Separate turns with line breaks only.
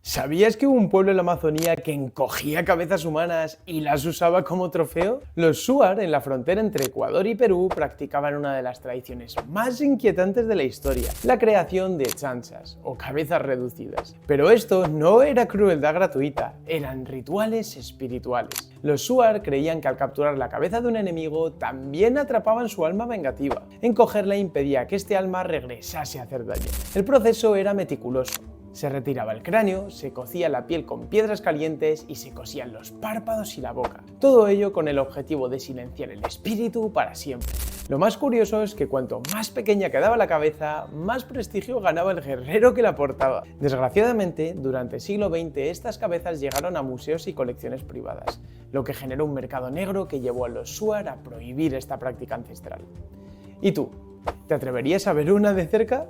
¿Sabías que hubo un pueblo en la Amazonía que encogía cabezas humanas y las usaba como trofeo? Los Shuar, en la frontera entre Ecuador y Perú, practicaban una de las tradiciones más inquietantes de la historia, la creación de chanchas, o cabezas reducidas. Pero esto no era crueldad gratuita, eran rituales espirituales. Los Shuar creían que al capturar la cabeza de un enemigo, también atrapaban su alma vengativa. Encogerla impedía que este alma regresase a hacer daño. El proceso era meticuloso. Se retiraba el cráneo, se cocía la piel con piedras calientes y se cosían los párpados y la boca. Todo ello con el objetivo de silenciar el espíritu para siempre. Lo más curioso es que cuanto más pequeña quedaba la cabeza, más prestigio ganaba el guerrero que la portaba. Desgraciadamente, durante el siglo XX estas cabezas llegaron a museos y colecciones privadas, lo que generó un mercado negro que llevó a los Shuar a prohibir esta práctica ancestral. ¿Y tú? ¿Te atreverías a ver una de cerca?